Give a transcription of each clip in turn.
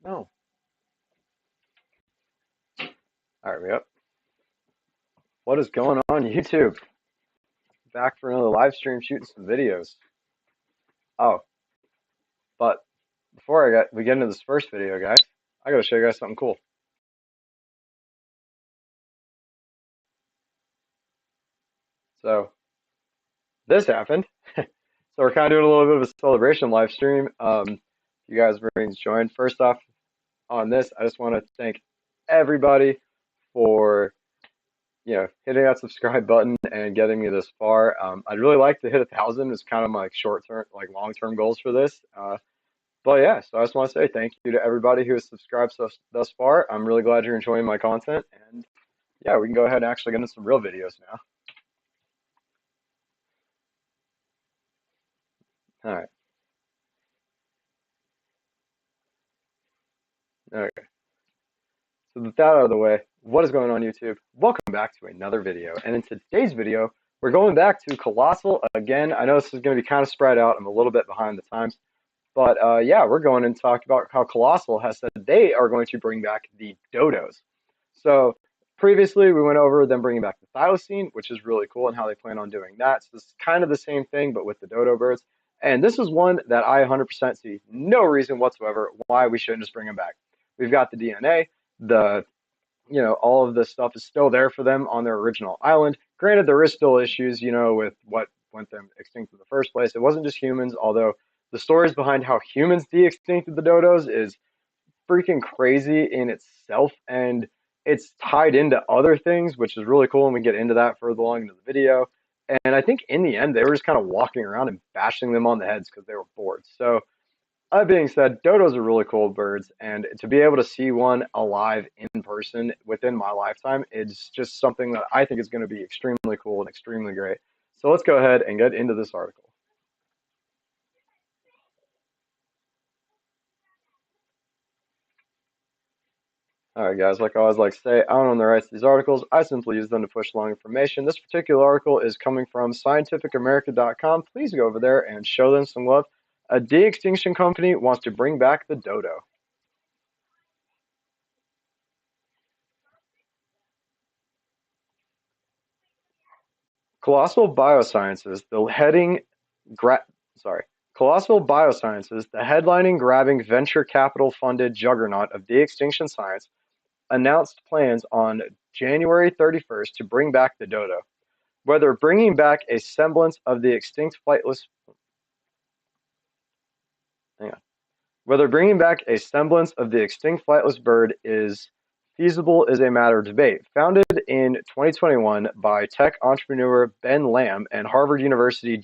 No. All right, we up. What is going on YouTube? Back for another live stream shooting some videos. Oh, but before we get into this first video, guys, I gotta show you guys something cool. So this happened. So we're kind of doing a little bit of a celebration live stream. You guys bring joined. First off, on this, I just want to thank everybody for hitting that subscribe button and getting me this far. I'd really like to hit 1,000. It's kind of my short term, like long term goals for this. But yeah, so I just want to say thank you to everybody who has subscribed thus far. I'm really glad you're enjoying my content, and yeah, we can go ahead and actually get into some real videos now. All right. Okay. So with that out of the way, what is going on YouTube? Welcome back to another video. And in today's video, we're going back to Colossal again. I know this is going to be kind of spread out. I'm a little bit behind the times. But yeah, we're going and talk about how Colossal has said they are going to bring back the dodos. So previously we went over them bringing back the thylacine, which is really cool, and how they plan on doing that. So this is kind of the same thing, but with the dodo birds. And this is one that I 100% see no reason whatsoever why we shouldn't just bring them back. We've got the DNA, the all of this stuff is still there for them on their original island. Granted, there is still issues, with what went them extinct in the first place. It wasn't just humans, although the stories behind how humans de-extincted the dodos is freaking crazy in itself, and it's tied into other things, which is really cool, and we get into that further along into the video. And I think in the end, they were just kind of walking around and bashing them on the heads because they were bored. So that being said, dodos are really cool birds, and to be able to see one alive in person within my lifetime is just something that I think is going to be extremely cool and extremely great. So let's go ahead and get into this article. All right, guys, like I always like to say, I don't own the rights to these articles. I simply use them to push along information. This particular article is coming from scientificamerica.com. Please go over there and show them some love. A de-extinction company wants to bring back the dodo. Colossal Biosciences, the heading gra- sorry, Colossal Biosciences, the headlining grabbing venture capital funded juggernaut of de-extinction science, announced plans on January 31st to bring back the dodo. Whether bringing back a semblance of the extinct flightless hang on. Whether bringing back a semblance of the extinct flightless bird is feasible is a matter of debate. Founded in 2021 by tech entrepreneur Ben Lamb and Harvard University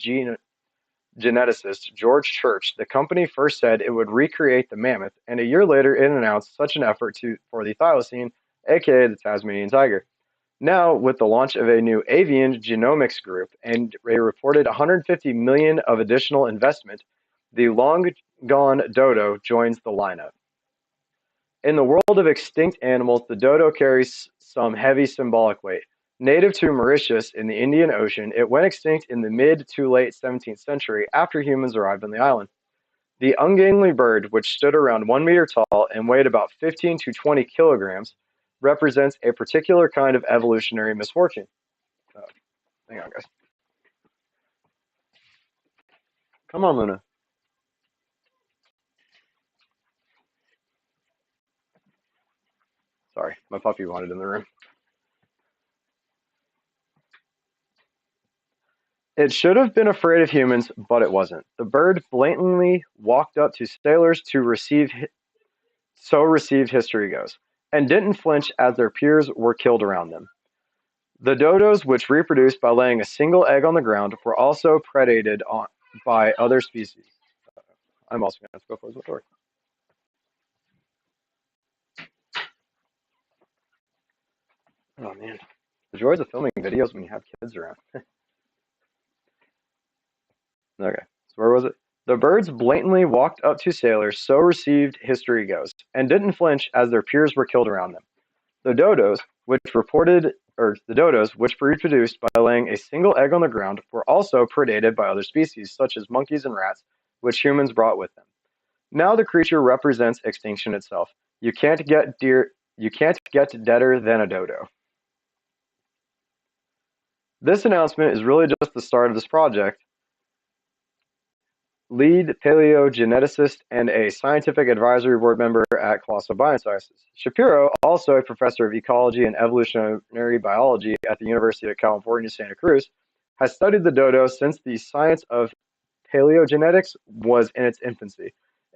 geneticist George Church, the company first said it would recreate the mammoth, and a year later it announced such an effort for the thylacine, aka the Tasmanian tiger. Now, with the launch of a new avian genomics group and a reported 150 million of additional investment, the long-gone dodo joins the lineup. In the world of extinct animals, the dodo carries some heavy symbolic weight. Native to Mauritius in the Indian Ocean, it went extinct in the mid to late 17th century after humans arrived on the island. The ungainly bird, which stood around 1 meter tall and weighed about 15 to 20 kilograms, represents a particular kind of evolutionary misfortune. Hang on, guys. Come on, Luna. Sorry, my puppy wanted in the room. It should have been afraid of humans, but it wasn't. The bird blatantly walked up to sailors to receive, so received history goes, and didn't flinch as their peers were killed around them. The dodos, which reproduced by laying a single egg on the ground, were also predated by other species. I'm also going to have to go close the door. Oh man, the joys of filming videos when you have kids around. Okay, so where was it? The birds blatantly walked up to sailors, so received history goes, and didn't flinch as their peers were killed around them. The dodos, which reproduced by laying a single egg on the ground, were also predated by other species, such as monkeys and rats, which humans brought with them. Now the creature represents extinction itself. You can't get deader than a dodo. This announcement is really just the start of this project. Lead paleogeneticist and a scientific advisory board member at Colossal Biosciences. Shapiro, also a professor of ecology and evolutionary biology at the University of California, Santa Cruz, has studied the dodo since the science of paleogenetics was in its infancy.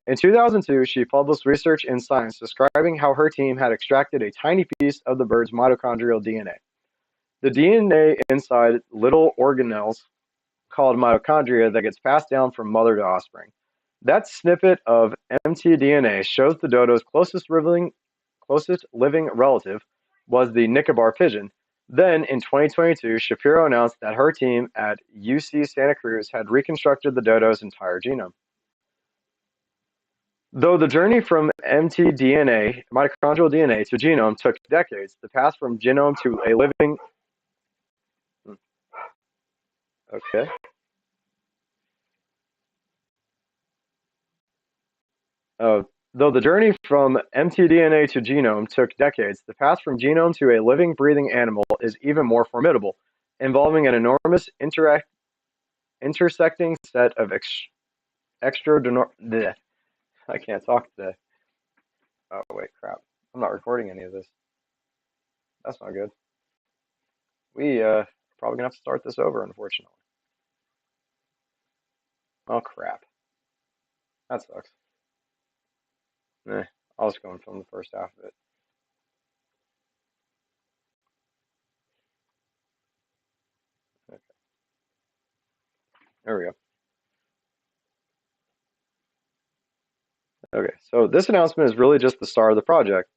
In 2002, she published research in Science describing how her team had extracted a tiny piece of the bird's mitochondrial DNA. The DNA inside little organelles called mitochondria that gets passed down from mother to offspring. That snippet of mtDNA shows the dodo's closest living relative was the Nicobar pigeon. Then, in 2022, Shapiro announced that her team at UC Santa Cruz had reconstructed the dodo's entire genome. Though the journey from mtDNA, mitochondrial DNA, to genome took decades, the path from genome to a living... Okay. Though the journey from mtDNA to genome took decades, the path from genome to a living, breathing animal is even more formidable, involving an enormous intersecting set of I can't talk today. Oh, wait, crap. I'm not recording any of this. That's not good. We probably gonna have to start this over, unfortunately. Oh, crap. That sucks. I'll just go and film the first half of it. Okay. There we go. Okay, so this announcement is really just the start of the project.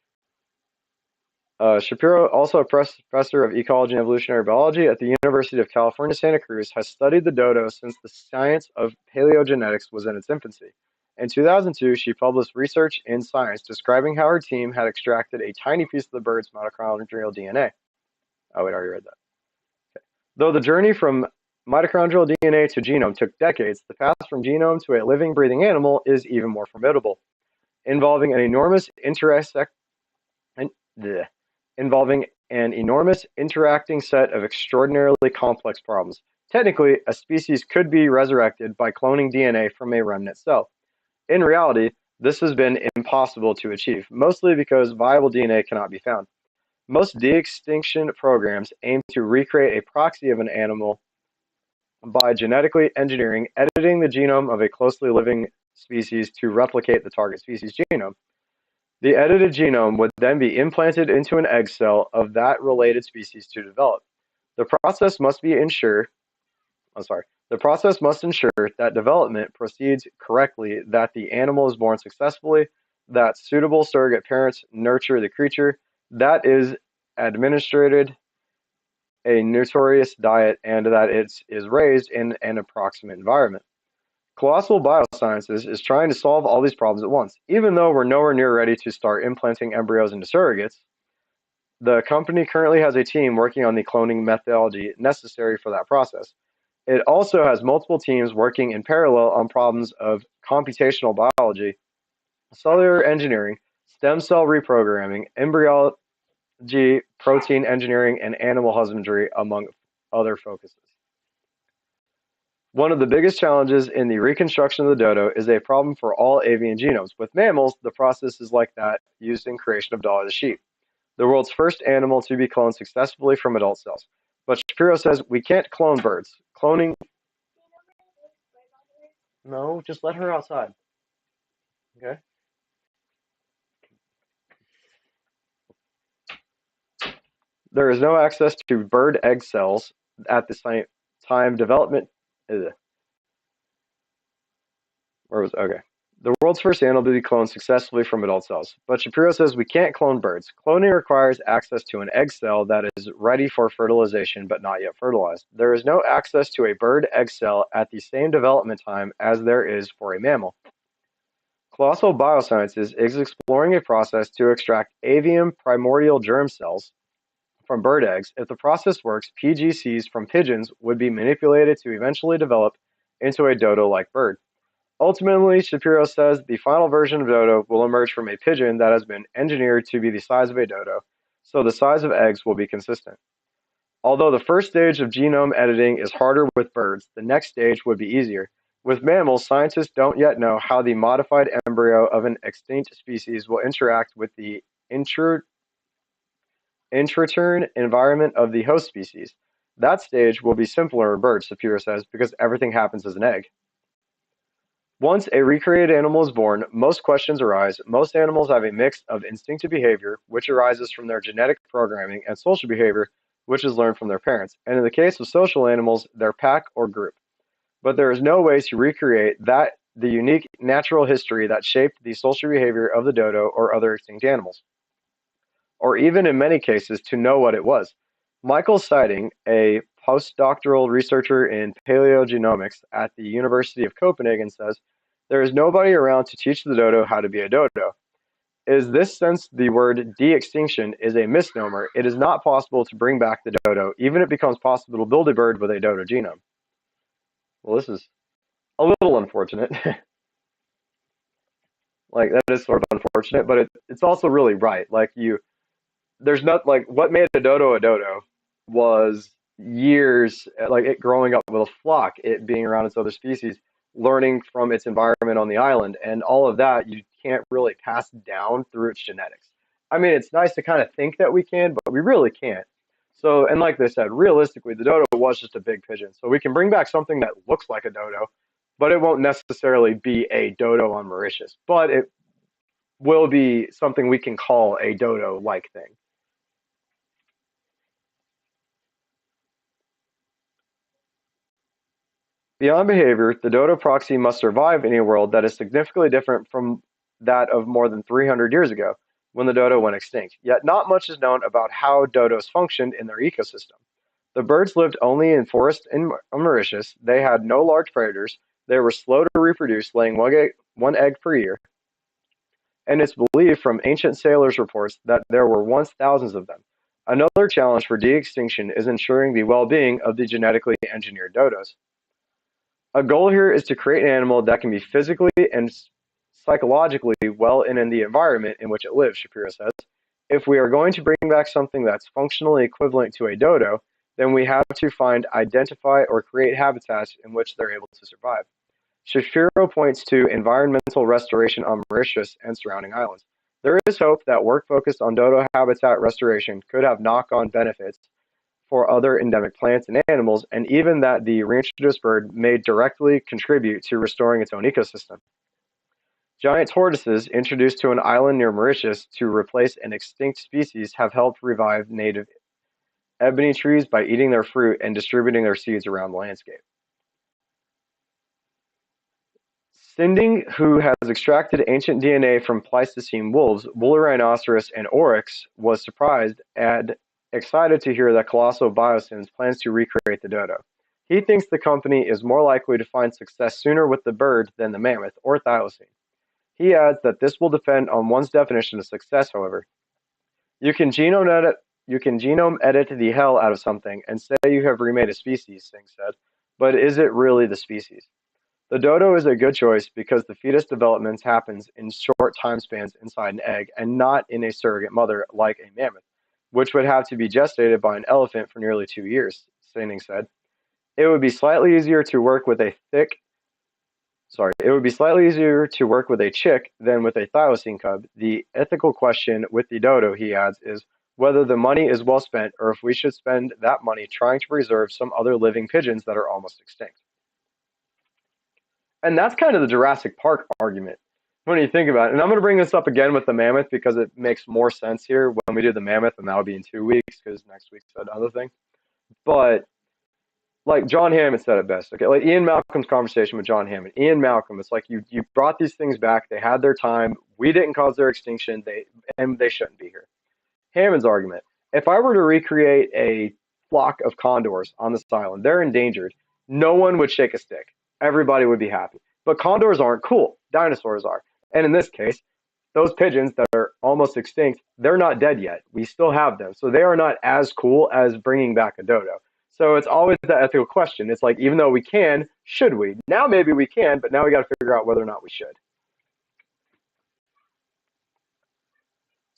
Shapiro, also a professor of ecology and evolutionary biology at the University of California, Santa Cruz, has studied the dodo since the science of paleogenetics was in its infancy. In 2002, she published research in Science describing how her team had extracted a tiny piece of the bird's mitochondrial DNA. Oh, wait, I already read that. Okay. Though the journey from mitochondrial DNA to genome took decades, the path from genome to a living, breathing animal is even more formidable, involving an enormous interacting set of extraordinarily complex problems. Technically, a species could be resurrected by cloning DNA from a remnant cell. In reality, this has been impossible to achieve, mostly because viable DNA cannot be found. Most de-extinction programs aim to recreate a proxy of an animal by genetically engineering, editing the genome of a closely living species to replicate the target species genome. The edited genome would then be implanted into an egg cell of that related species to develop. The process must ensure that development proceeds correctly, that the animal is born successfully, that suitable surrogate parents nurture the creature, that is administered a nutritious diet, and that it is raised in an approximate environment. Colossal Biosciences is trying to solve all these problems at once. Even though we're nowhere near ready to start implanting embryos into surrogates, the company currently has a team working on the cloning methodology necessary for that process. It also has multiple teams working in parallel on problems of computational biology, cellular engineering, stem cell reprogramming, embryology, protein engineering, and animal husbandry, among other focuses. One of the biggest challenges in the reconstruction of the dodo is a problem for all avian genomes. With mammals, the process is like that used in creation of Dolly the sheep, the world's first animal to be cloned successfully from adult cells. But Shapiro says we can't clone birds. Cloning... No, just let her outside. Okay? There is no access to bird egg cells at the same time development... Okay. The world's first animal to be cloned successfully from adult cells. But Shapiro says we can't clone birds. Cloning requires access to an egg cell that is ready for fertilization but not yet fertilized. There is no access to a bird egg cell at the same development time as there is for a mammal. Colossal Biosciences is exploring a process to extract avian primordial germ cells from bird eggs. If the process works, PGCs from pigeons would be manipulated to eventually develop into a dodo-like bird. Ultimately, Shapiro says the final version of dodo will emerge from a pigeon that has been engineered to be the size of a dodo, so the size of eggs will be consistent. Although the first stage of genome editing is harder with birds, the next stage would be easier. With mammals, scientists don't yet know how the modified embryo of an extinct species will interact with the intrauterine environment of the host species. That stage will be simpler in birds, Shapiro says, because everything happens as an egg. Once a recreated animal is born, most questions arise. Most animals have a mix of instinctive behavior, which arises from their genetic programming, and social behavior, which is learned from their parents, and in the case of social animals, their pack or group. But there is no way to recreate the unique natural history that shaped the social behavior of the dodo or other extinct animals, or even in many cases to know what it was. Michael Siding, a postdoctoral researcher in paleogenomics at the University of Copenhagen, says, there is nobody around to teach the dodo how to be a dodo. In this sense, the word de-extinction is a misnomer. It is not possible to bring back the dodo, even if it becomes possible to build a bird with a dodo genome. Well, this is a little unfortunate. Like, that is sort of unfortunate, but it's also really right. There's not, like, what made a dodo was years, like, it growing up with a flock, it being around its other species, learning from its environment on the island, and all of that you can't really pass down through its genetics. I mean, it's nice to kind of think that we can, but we really can't. So, and like they said, realistically, the dodo was just a big pigeon. So we can bring back something that looks like a dodo, but it won't necessarily be a dodo on Mauritius. But it will be something we can call a dodo-like thing. Beyond behavior, the dodo proxy must survive in a world that is significantly different from that of more than 300 years ago, when the dodo went extinct. Yet not much is known about how dodos functioned in their ecosystem. The birds lived only in forests in Mauritius, they had no large predators, they were slow to reproduce, laying one egg per year, and it's believed from ancient sailors' reports that there were once thousands of them. Another challenge for de-extinction is ensuring the well-being of the genetically engineered dodos. A goal here is to create an animal that can be physically and psychologically well in the environment in which it lives, Shapiro says. If we are going to bring back something that's functionally equivalent to a dodo, then we have to find, identify, or create habitats in which they're able to survive. Shapiro points to environmental restoration on Mauritius and surrounding islands. There is hope that work focused on dodo habitat restoration could have knock-on benefits for other endemic plants and animals, and even that the reintroduced bird may directly contribute to restoring its own ecosystem. Giant tortoises introduced to an island near Mauritius to replace an extinct species have helped revive native ebony trees by eating their fruit and distributing their seeds around the landscape. Sinding, who has extracted ancient DNA from Pleistocene wolves, woolly rhinoceros, and oryx, was surprised and excited to hear that Colossal Biosims plans to recreate the dodo. He thinks the company is more likely to find success sooner with the bird than the mammoth or thylacine. He adds that this will depend on one's definition of success, however. You can genome edit the hell out of something and say you have remade a species, Singh said, but is it really the species? The dodo is a good choice because the fetus development happens in short time spans inside an egg and not in a surrogate mother like a mammoth, which would have to be gestated by an elephant for nearly 2 years, Singh said. It would be slightly easier to work with a chick than with a thylacine cub. The ethical question with the dodo, he adds, is whether the money is well spent or if we should spend that money trying to preserve some other living pigeons that are almost extinct. And that's kind of the Jurassic Park argument when you think about it. And I'm going to bring this up again with the mammoth because it makes more sense here when we do the mammoth, and that'll be in 2 weeks because next week's another thing. But like John Hammond said it best, okay? Like Ian Malcolm's conversation with John Hammond. Ian Malcolm, it's like you brought these things back. They had their time. We didn't cause their extinction. They shouldn't be here. Hammond's argument: if I were to recreate a flock of condors on this island, they're endangered. No one would shake a stick. Everybody would be happy. But condors aren't cool. Dinosaurs are. And in this case, those pigeons that are almost extinct, they're not dead yet. We still have them. So they are not as cool as bringing back a dodo. So it's always that ethical question. It's like, even though we can, should we? Now maybe we can, but now we got to figure out whether or not we should.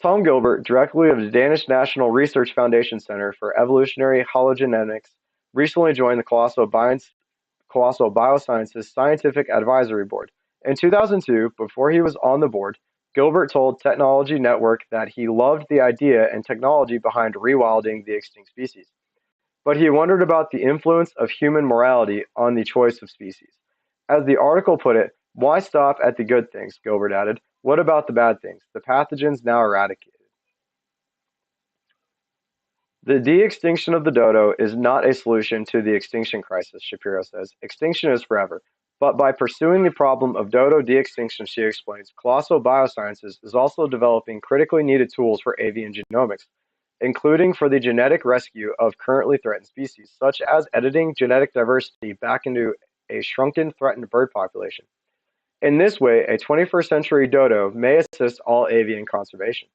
Tom Gilbert, director of the Danish National Research Foundation Center for Evolutionary Hologenetics, recently joined the Colossal Biosciences Scientific Advisory Board. In 2002, before he was on the board, Gilbert told Technology Network that he loved the idea and technology behind rewilding the extinct species, but he wondered about the influence of human morality on the choice of species. As the article put it, why stop at the good things, Gilbert added. What about the bad things, the pathogens now eradicated? The de-extinction of the dodo is not a solution to the extinction crisis, Shapiro says. Extinction is forever. But by pursuing the problem of dodo de-extinction, she explains, Colossal Biosciences is also developing critically needed tools for avian genomics, including for the genetic rescue of currently threatened species, such as editing genetic diversity back into a shrunken threatened bird population. In this way, a 21st century dodo may assist all avian conservation.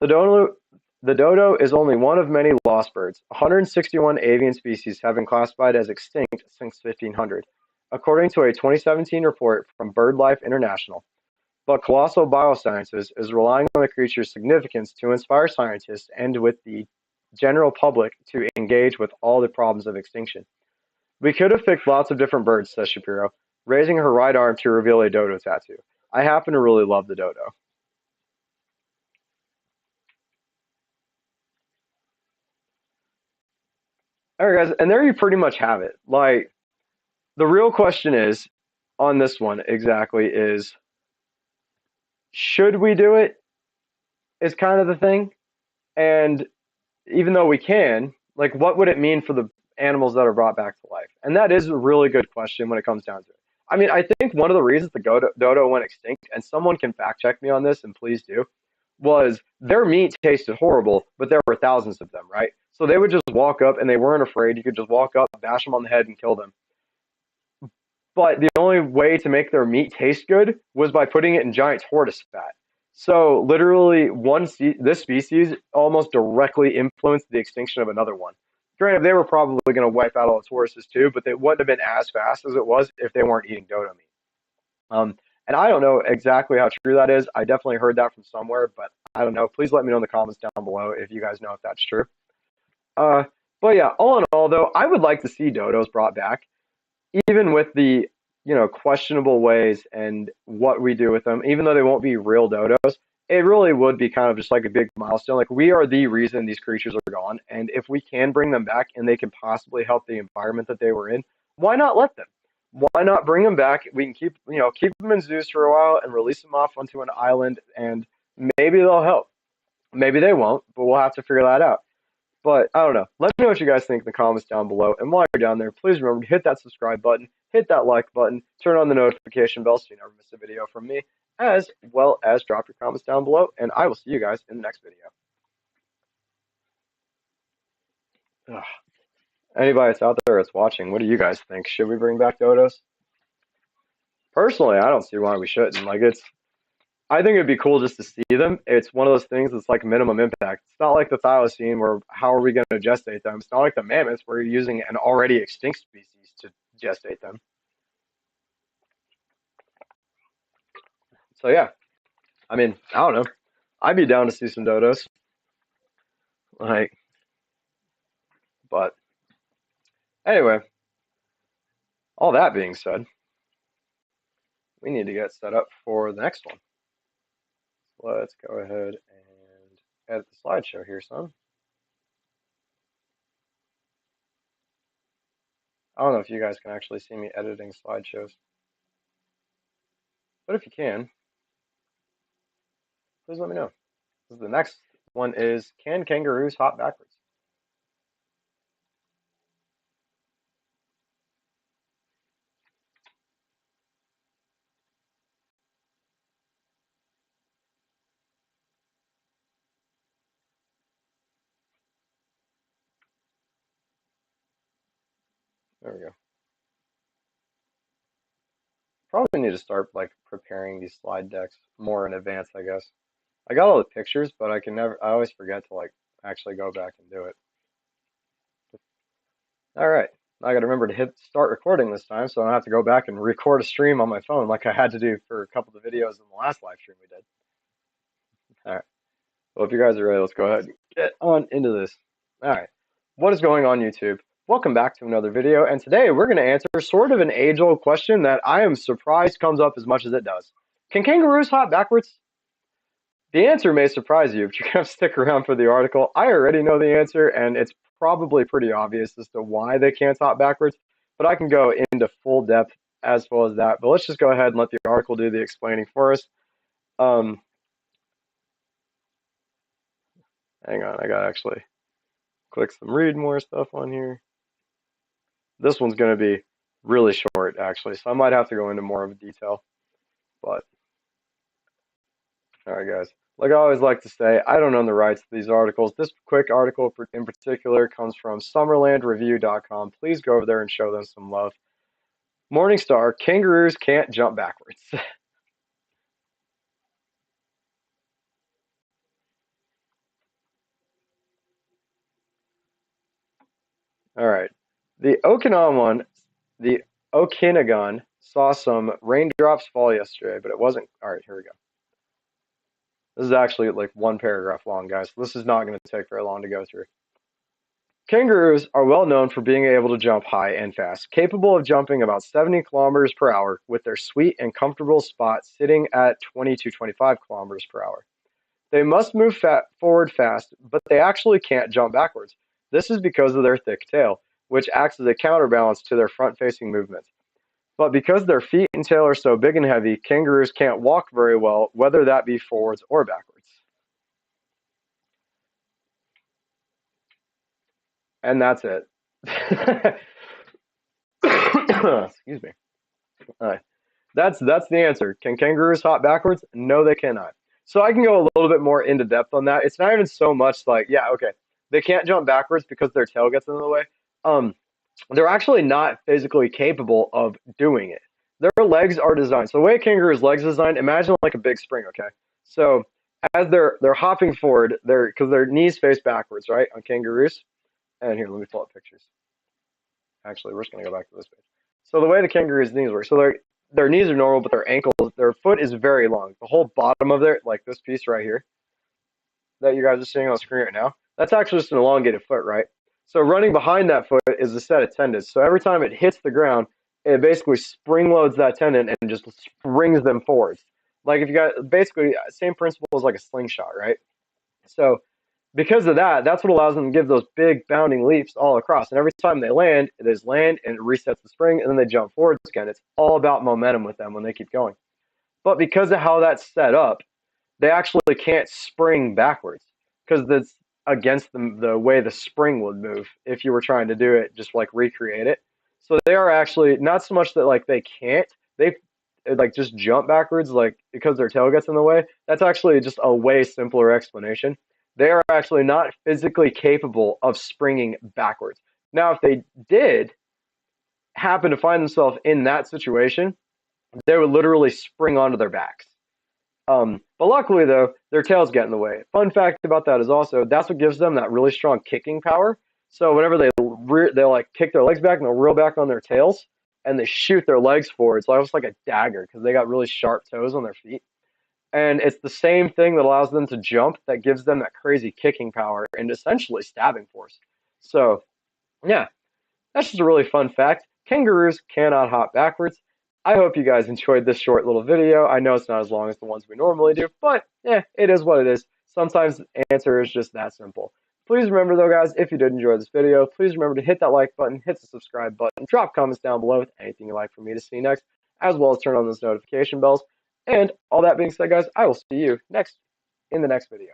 The dodo, the dodo is only one of many lost birds. 161 avian species have been classified as extinct since 1500, according to a 2017 report from BirdLife International. But Colossal Biosciences is relying on the creature's significance to inspire scientists and with the general public to engage with all the problems of extinction. We could have picked lots of different birds, says Shapiro, raising her right arm to reveal a dodo tattoo. I happen to really love the dodo. All right, guys, and there you pretty much have it. Like, the real question is on this one exactly is should we do it? Is kind of the thing. And even though we can, like, what would it mean for the animals that are brought back to life? And that is a really good question when it comes down to it. I mean, I think one of the reasons the dodo went extinct, and someone can fact check me on this, and please do, was their meat tasted horrible, but there were thousands of them, right? So they would just walk up and they weren't afraid. You could just walk up, bash them on the head, and kill them. But the only way to make their meat taste good was by putting it in giant tortoise fat. So literally, this species almost directly influenced the extinction of another one. Granted, they were probably going to wipe out all the tortoises too, but they wouldn't have been as fast as it was if they weren't eating dodo meat. Um, and I don't know exactly how true that is. I definitely heard that from somewhere, but I don't know. Please let me know in the comments down below if you guys know if that's true. Uh, but yeah, all in all, though, I would like to see dodos brought back even with the questionable ways and what we do with them, even though they won't be real dodos, it really would be kind of just like a big milestone. Like we are the reason these creatures are gone, and if we can bring them back and they can possibly help the environment that they were in, why not let them? Why not bring them back? We can keep them in zoos for a while and release them off onto an island, and maybe they'll help. Maybe they won't, but we'll have to figure that out. But I don't know. Let me know what you guys think in the comments down below. And while you're down there, please remember to hit that subscribe button, hit that like button, turn on the notification bell so you never miss a video from me, as well as drop your comments down below. And I will see you guys in the next video. Ugh. Anybody that's out there that's watching, what do you guys think? Should we bring back dodos? Personally, I don't see why we shouldn't. I think it'd be cool just to see them. It's one of those things that's like minimum impact. It's not like the thylacine where how are we going to gestate them? It's not like the mammoths where you're using an already extinct species to gestate them. So yeah, I mean, I don't know. I'd be down to see some dodos. Like, but anyway, all that being said, we need to get set up for the next one. Let's go ahead and edit the slideshow here, son. I don't know if you guys can actually see me editing slideshows, but if you can, please let me know. The next one is, can kangaroos hop backwards? There we go. Probably need to start like preparing these slide decks more in advance, I guess. I got all the pictures, but I always forget to like actually go back and do it. All right. I got to remember to hit start recording this time, so I don't have to go back and record a stream on my phone like I had to do for a couple of the videos in the last live stream we did. All right. Well, if you guys are ready, let's go ahead and get on into this. All right. What is going on, YouTube? Welcome back to another video, and today we're going to answer sort of an age-old question that I am surprised comes up as much as it does. Can kangaroos hop backwards? The answer may surprise you, but you're going to stick around for the article. I already know the answer, and it's probably pretty obvious as to why they can't hop backwards, but I can go into full depth as well as that. But let's just go ahead and let the article do the explaining for us. Um, Hang on, I got to actually click some read more stuff on here. This one's going to be really short, actually, so I might have to go into more of detail. But, all right, guys. Like I always like to say, I don't own the rights to these articles. This quick article in particular comes from summerlandreview.com. Please go over there and show them some love. Morningstar, kangaroos can't jump backwards. All right. The Okanagan saw some raindrops fall yesterday, but it wasn't. All right, here we go. This is actually like one paragraph long, guys. This is not going to take very long to go through. Kangaroos are well known for being able to jump high and fast, capable of jumping about 70 kilometers per hour, with their sweet and comfortable spot sitting at 20 to 25 kilometers per hour. They must move forward fast, but they actually can't jump backwards. This is because of their thick tail, which acts as a counterbalance to their front-facing movements. But because their feet and tail are so big and heavy, kangaroos can't walk very well, whether that be forwards or backwards. And that's it. Excuse me. That's the answer. Can kangaroos hop backwards? No, they cannot. So I can go a little bit more into depth on that. It's not even so much like, yeah, okay, they can't jump backwards because their tail gets in the way. Um, they're actually not physically capable of doing it. Their legs are designed. So the way a kangaroo's legs are designed, imagine like a big spring, okay? So as they're hopping forward, because their knees face backwards, right, on kangaroos. And here, let me pull up pictures. Actually, we're just gonna go back to this page. So the way the kangaroo's knees work, so their knees are normal, but their ankles, their foot is very long. The whole bottom of their, like this piece right here, that you guys are seeing on the screen right now, that's actually just an elongated foot, right? So running behind that foot is a set of tendons. So every time it hits the ground, it basically spring loads that tendon and just springs them forwards. Like if you got basically same principle as like a slingshot, right? So because of that, that's what allows them to give those big bounding leaps all across. And every time they land, it is land and it resets the spring, and then they jump forwards again. It's all about momentum with them when they keep going. But because of how that's set up, they actually can't spring backwards because that's against the way the spring would move if you were trying to do it, just like recreate it. So they are actually not so much that like they can't, they like just jump backwards like because their tail gets in the way. That's actually just a way simpler explanation. They are actually not physically capable of springing backwards. Now, if they did happen to find themselves in that situation, they would literally spring onto their backs. But luckily, though, their tails get in the way. Fun fact about that is also that's what gives them that really strong kicking power. So whenever they like kick their legs back and they'll reel back on their tails and they shoot their legs forward, it's almost like a dagger because they got really sharp toes on their feet. And it's the same thing that allows them to jump that gives them that crazy kicking power and essentially stabbing force. So yeah, that's just a really fun fact. Kangaroos cannot hop backwards. I hope you guys enjoyed this short little video. I know it's not as long as the ones we normally do, but yeah, it is what it is. Sometimes the answer is just that simple. Please remember though, guys, if you did enjoy this video, please remember to hit that like button, hit the subscribe button, drop comments down below with anything you'd like for me to see next, as well as turn on those notification bells. And all that being said, guys, I will see you in the next video.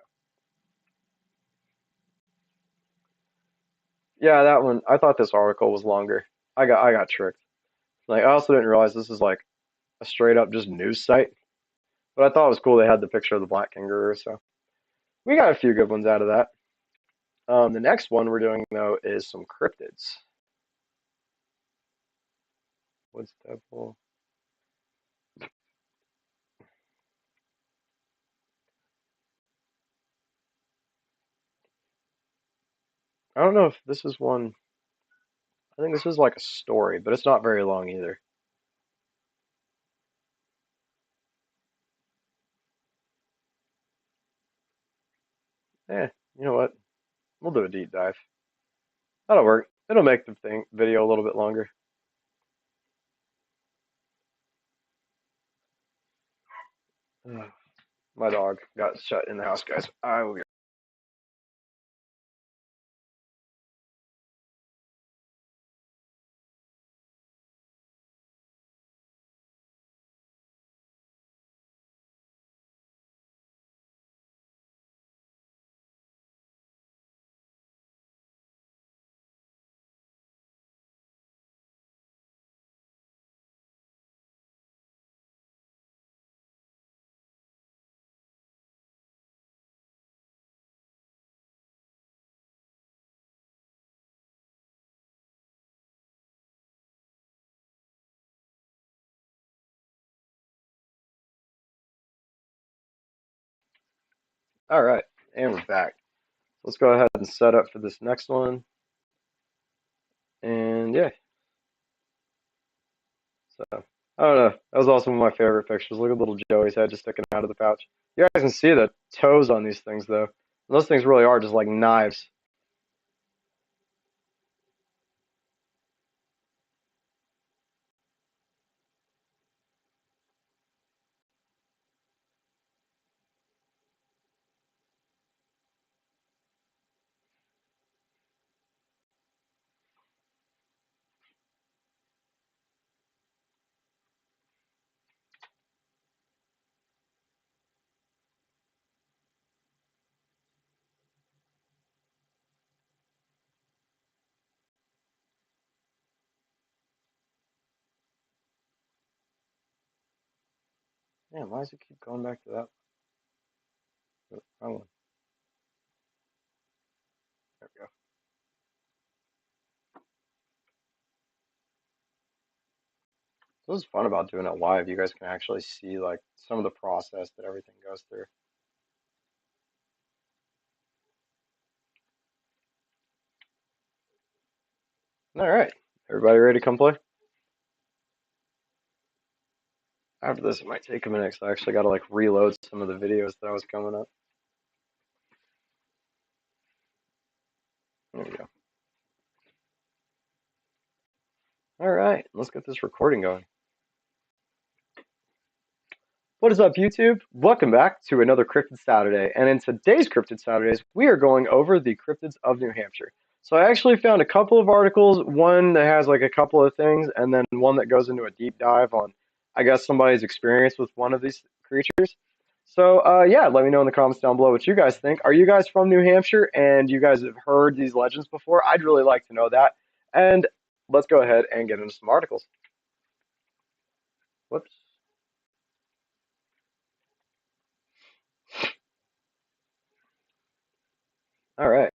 Yeah, that one. I thought this article was longer. I got tricked. Like I also didn't realize this is like a straight up just news site. But I thought it was cool they had the picture of the black kangaroo. So we got a few good ones out of that. The next one we're doing though is some cryptids. What's devil? I don't know if this is one. I think this is like a story, but it's not very long either. Eh, you know what? We'll do a deep dive. That'll work. It'll make the video a little bit longer. My dog got shut in the house, guys. I will be. All right, and we're back. Let's go ahead and set up for this next one. And yeah, so I don't know. That was also one of my favorite pictures. Look at little Joey's head just sticking out of the pouch. You guys can see the toes on these things though. Those things really are just like knives. Man, why does it keep going back to that? Wrong one. There we go. So this is fun about doing it live. You guys can actually see like some of the process that everything goes through. All right, everybody ready to come play? After this, it might take a minute, so I actually got to like reload some of the videos that I was coming up. There we go. All right, let's get this recording going. What is up, YouTube? Welcome back to another Cryptid Saturday. And in today's Cryptid Saturdays, we are going over the cryptids of New Hampshire. So I actually found a couple of articles, one that has like a couple of things, and then one that goes into a deep dive on, I guess, somebody's experience with one of these creatures. So yeah, let me know in the comments down below what you guys think. Are you guys from New Hampshire and you guys have heard these legends before? I'd really like to know that. And let's go ahead and get into some articles. Whoops. All right.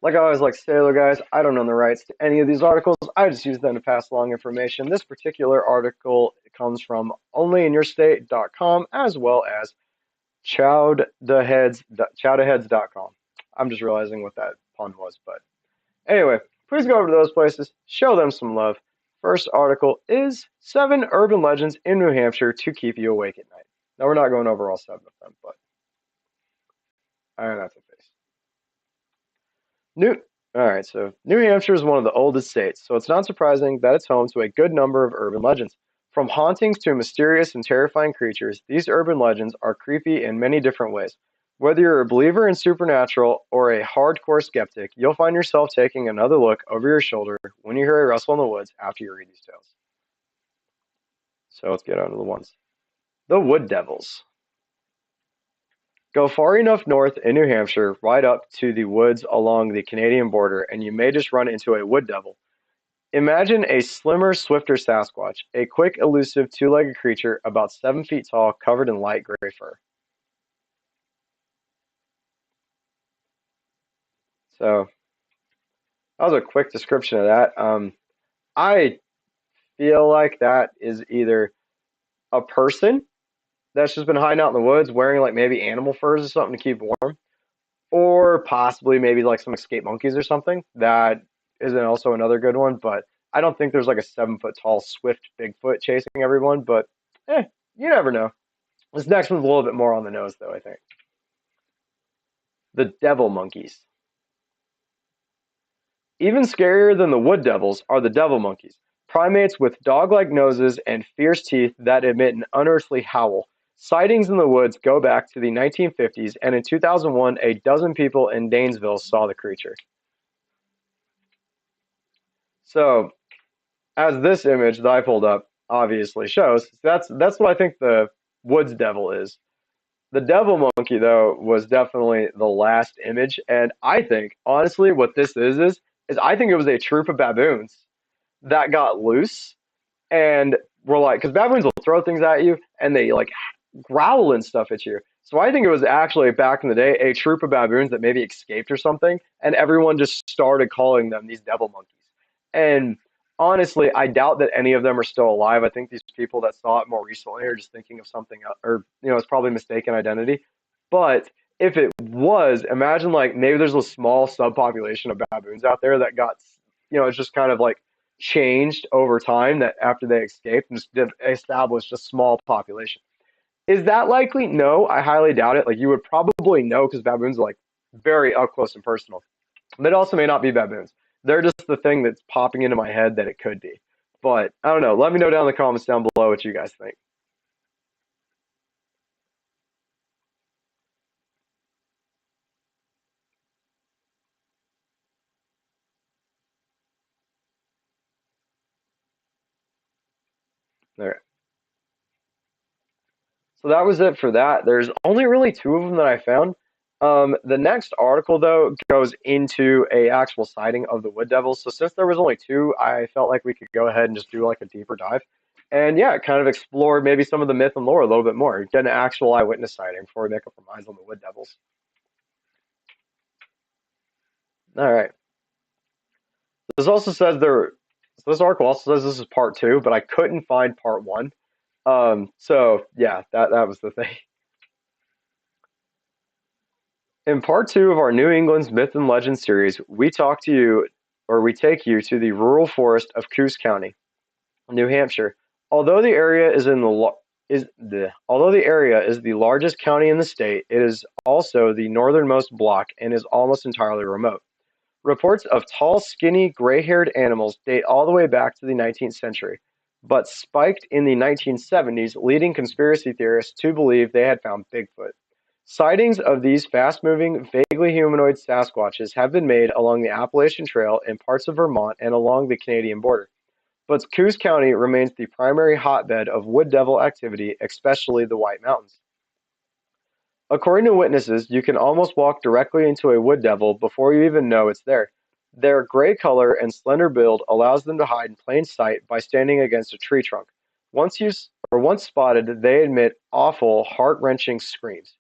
Like I always like to say, though, guys, I don't own the rights to any of these articles. I just use them to pass along information. This particular article comes from onlyinyourstate.com as well as chowdaheads.com. I'm just realizing what that pun was, but anyway, please go over to those places, show them some love. First article is 7 urban legends in New Hampshire to keep you awake at night. Now, we're not going over all 7 of them, but I know that's a face. All right, so New Hampshire is one of the oldest states, so it's not surprising that it's home to a good number of urban legends. From hauntings to mysterious and terrifying creatures, these urban legends are creepy in many different ways. Whether you're a believer in supernatural or a hardcore skeptic, you'll find yourself taking another look over your shoulder when you hear a rustle in the woods after you read these tales. So let's get on to the ones. The Wood Devils. Go far enough north in New Hampshire, right up to the woods along the Canadian border, and you may just run into a wood devil. Imagine a slimmer, swifter Sasquatch, a quick, elusive, two-legged creature about 7 feet tall, covered in light gray fur. So that was a quick description of that. I feel like that is either a person that's just been hiding out in the woods wearing like maybe animal furs or something to keep warm, or possibly maybe like some escaped monkeys or something that isn't also another good one, but I don't think there's like a 7 foot tall swift Bigfoot chasing everyone, but you never know. This next one's a little bit more on the nose, though, I think. The devil monkeys. Even scarier than the wood devils are the devil monkeys, primates with dog-like noses and fierce teeth that emit an unearthly howl. Sightings in the woods go back to the 1950s, and in 2001, a dozen people in Danesville saw the creature. So, as this image that I pulled up obviously shows, that's what I think the woods devil is. The devil monkey, though, was definitely the last image, and I think, honestly, what this is I think it was a troop of baboons that got loose and were like, because baboons will throw things at you and they like growl and stuff at you. So I think it was actually back in the day a troop of baboons that maybe escaped or something, and everyone just started calling them these devil monkeys. And honestly, I doubt that any of them are still alive. I think these people that saw it more recently are just thinking of something else, or it's probably mistaken identity. But if it was, imagine like maybe there's a small subpopulation of baboons out there that got, it's just kind of like changed over time that after they escaped and just established a small population. Is that likely? No, I highly doubt it. Like you would probably know because baboons are like very up close and personal. But it also may not be baboons. They're just the thing that's popping into my head that it could be. But I don't know. Let me know down in the comments down below what you guys think. All right. So that was it for that. There's only really two of them that I found. The next article though goes into a actual sighting of the wood devils. So since there was only two, I felt like we could go ahead and just do like a deeper dive, and yeah, kind of explore maybe some of the myth and lore a little bit more, get an actual eyewitness sighting before we make up our minds on the wood devils. All right. This also says there. So this article also says this is part two, but I couldn't find part one. So yeah, that was the thing. In part two of our New England's Myth and Legend series, we take you to the rural forest of Coos County, New Hampshire. Although the area is the largest county in the state, it is also the northernmost block and is almost entirely remote. Reports of tall, skinny, gray-haired animals date all the way back to the 19th century, but spiked in the 1970s, leading conspiracy theorists to believe they had found Bigfoot. Sightings of these fast-moving, vaguely humanoid Sasquatches have been made along the Appalachian Trail in parts of Vermont and along the Canadian border. But Coos County remains the primary hotbed of wood devil activity, especially the White Mountains. According to witnesses, you can almost walk directly into a wood devil before you even know it's there. Their gray color and slender build allows them to hide in plain sight by standing against a tree trunk. Once spotted, they emit awful, heart-wrenching screams.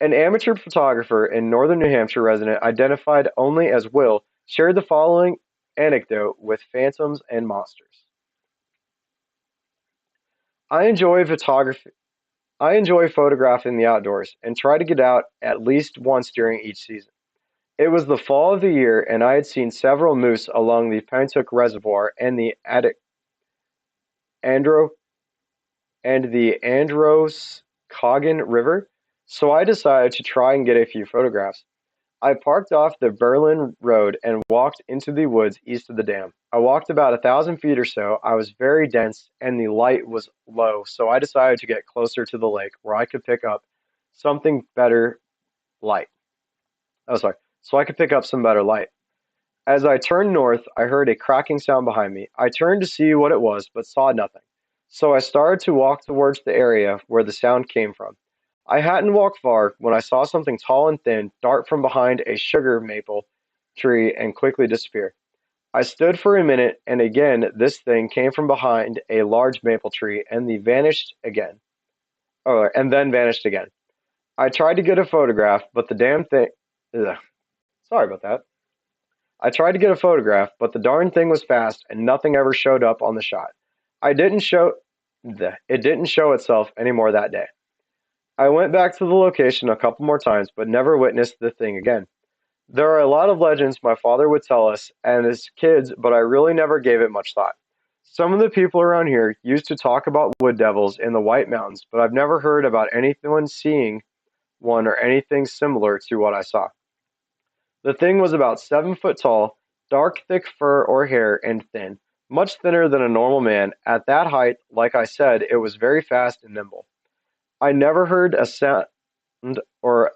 An amateur photographer and northern New Hampshire resident identified only as Will shared the following anecdote with phantoms and monsters. I enjoy photographing the outdoors and try to get out at least once during each season. It was the fall of the year and I had seen several moose along the Pentuck Reservoir and the Androscoggin River, so I decided to try and get a few photographs. I parked off the Berlin Road and walked into the woods east of the dam. I walked about 1,000 feet or so. I was very dense and the light was low, so I decided to get closer to the lake where I could pick up something better light. Oh, sorry. So I could pick up some better light. As I turned north, I heard a cracking sound behind me. I turned to see what it was, but saw nothing. So I started to walk towards the area where the sound came from. I hadn't walked far when I saw something tall and thin dart from behind a sugar maple tree and quickly disappear. I stood for a minute, and again this thing came from behind a large maple tree and then vanished again. I tried to get a photograph, but the damn thing. Ugh, sorry about that. I tried to get a photograph, but the darn thing was fast and nothing ever showed up on the shot. I didn't show. It didn't show itself anymore that day. I went back to the location a couple more times, but never witnessed the thing again. There are a lot of legends my father would tell us and as kids, but I really never gave it much thought. Some of the people around here used to talk about wood devils in the White Mountains, but I've never heard about anyone seeing one or anything similar to what I saw. The thing was about 7 foot tall, dark thick fur or hair, and thin, much thinner than a normal man. At that height, like I said, it was very fast and nimble. I never heard a sound or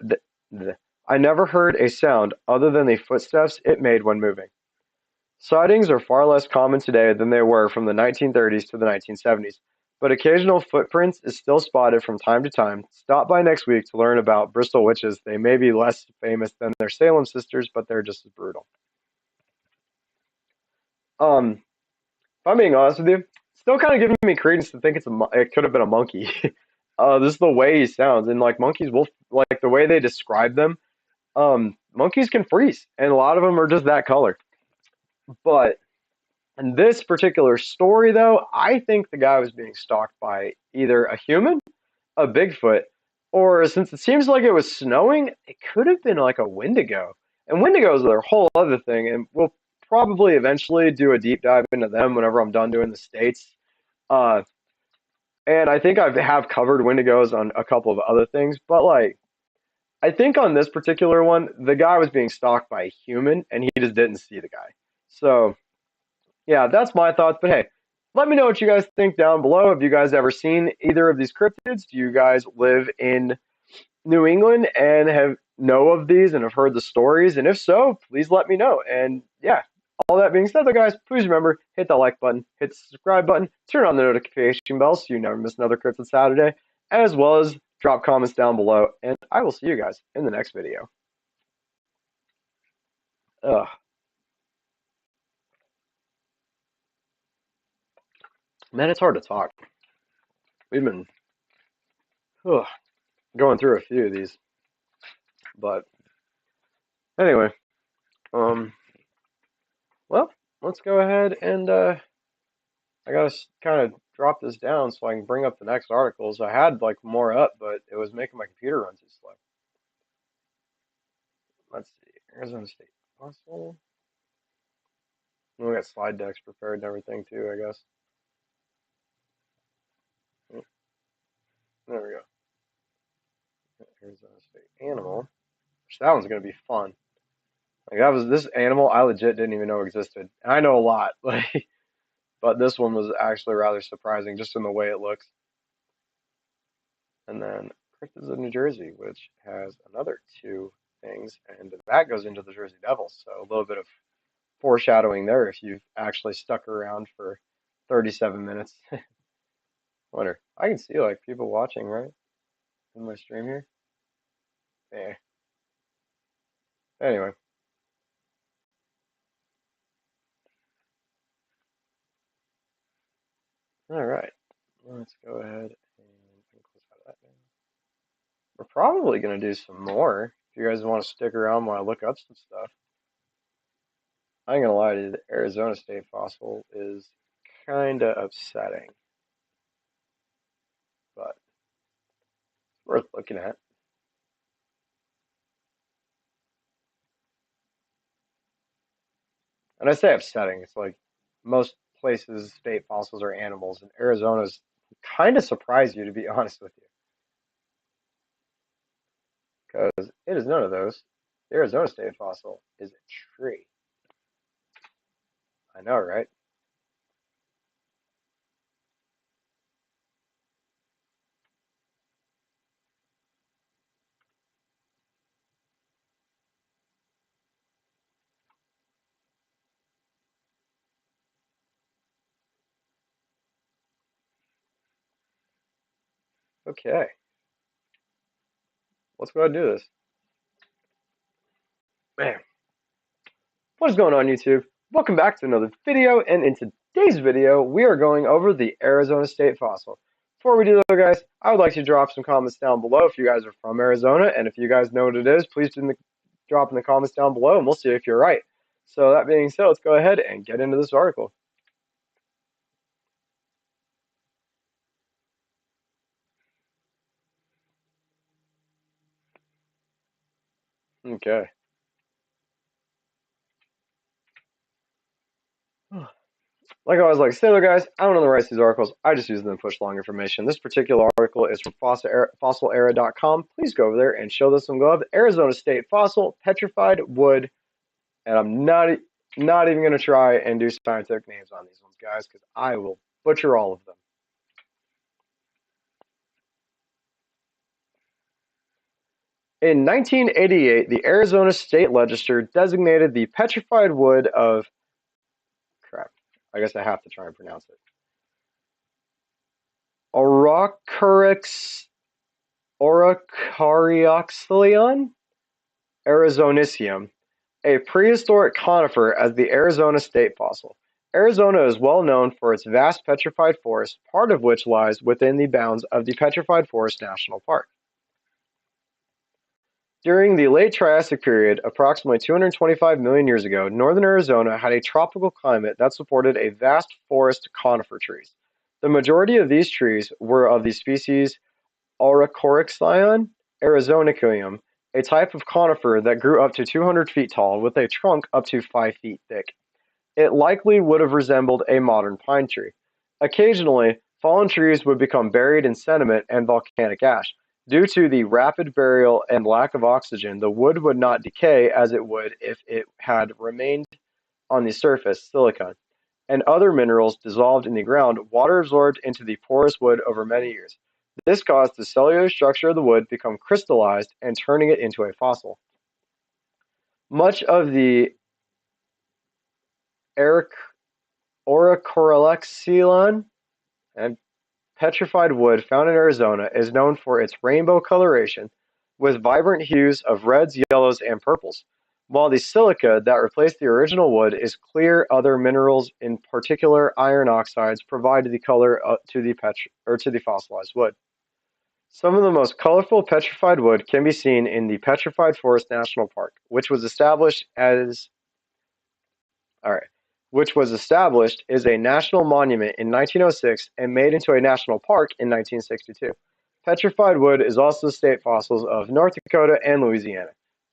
I never heard a sound other than the footsteps it made when moving. Sightings are far less common today than they were from the 1930s to the 1970s, but occasional footprints is still spotted from time to time. Stop by next week to learn about Bristol witches. They may be less famous than their Salem sisters, but they're just as brutal. If I'm being honest with you, still kind of giving me credence to think it could have been a monkey. This is the way he sounds, and like monkeys will like the way they describe them. Monkeys can freeze, and a lot of them are just that color. But in this particular story, though, I think the guy was being stalked by either a human, a Bigfoot, or since it seems like it was snowing, it could have been like a Wendigo. And Wendigos are a whole other thing, and we'll probably eventually do a deep dive into them whenever I'm done doing the states. Uh, and I think I have covered Wendigos on a couple of other things, but like I think on this particular one, the guy was being stalked by a human, and he just didn't see the guy. So yeah, that's my thoughts. But hey, let me know what you guys think down below. Have you guys ever seen either of these cryptids? Do you guys live in New England and have know of these and have heard the stories? And if so, please let me know. And yeah, all that being said, though, guys, please remember hit that like button, hit the subscribe button, turn on the notification bell so you never miss another Cryptid Saturday, as well as drop comments down below. And I will see you guys in the next video. Ugh. Man, it's hard to talk. We've been ugh, going through a few of these, but anyway, um, well, let's go ahead and I gotta kind of drop this down so I can bring up the next articles. I had like more up, but it was making my computer run too slow. Let's see, Arizona State Fossil. We got slide decks prepared and everything too, I guess. There we go. Arizona State animal. Which that one's gonna be fun. Like that was this animal I legit didn't even know existed. And I know a lot, like, but this one was actually rather surprising just in the way it looks. And then Cryptids of New Jersey, which has another two things, and that goes into the Jersey Devils. So a little bit of foreshadowing there if you've actually stuck around for 37 minutes. Wonder, I can see like people watching, right? In my stream here. Yeah. Anyway. All right. Let's go ahead and close out of that now. We're probably going to do some more if you guys want to stick around while I look up some stuff. I ain't going to lie to you, the Arizona State fossil is kind of upsetting, but it's worth looking at. And I say upsetting, it's like most places state fossils are animals, and Arizona's kind of surprised you, to be honest with you, because it is none of those. The Arizona State fossil is a tree. I know, right? Okay, let's go ahead and do this. Man, what is going on, YouTube? Welcome back to another video, and in today's video, we are going over the Arizona State fossil. Before we do that, guys, I would like to drop some comments down below if you guys are from Arizona, and if you guys know what it is, please drop in the comments down below, and we'll see if you're right. So that being said, let's go ahead and get into this article. Okay. Like I always like to say though, guys, I don't know the rights to these articles. I just use them to push long information. This particular article is from fossilara.com. Please go over there and show this some love. Arizona State fossil, petrified wood, and I'm not even going to try and do scientific names on these ones, guys, because I will butcher all of them. In 1988, the Arizona State Legislature designated the petrified wood of crap. I guess I have to try and pronounce it. Araucarioxylion arizonicium, a prehistoric conifer, as the Arizona state fossil. Arizona is well known for its vast petrified forest, part of which lies within the bounds of the Petrified Forest National Park. During the late Triassic period, approximately 225 million years ago, northern Arizona had a tropical climate that supported a vast forest of conifer trees. The majority of these trees were of the species Araucarioxylion arizonicum, a type of conifer that grew up to 200 feet tall with a trunk up to 5 feet thick. It likely would have resembled a modern pine tree. Occasionally, fallen trees would become buried in sediment and volcanic ash. Due to the rapid burial and lack of oxygen, the wood would not decay as it would if it had remained on the surface, silicon, and other minerals dissolved in the ground, water absorbed into the porous wood over many years. This caused the cellular structure of the wood become crystallized and turning it into a fossil. Much of the Araucarioxylion and petrified wood found in Arizona is known for its rainbow coloration, with vibrant hues of reds, yellows, and purples. While the silica that replaced the original wood is clear, other minerals, in particular iron oxides, provide the color to the fossilized wood. Some of the most colorful petrified wood can be seen in the Petrified Forest National Park, which was established as a national monument in 1906 and made into a national park in 1962. Petrified wood is also state fossils of North Dakota and Louisiana.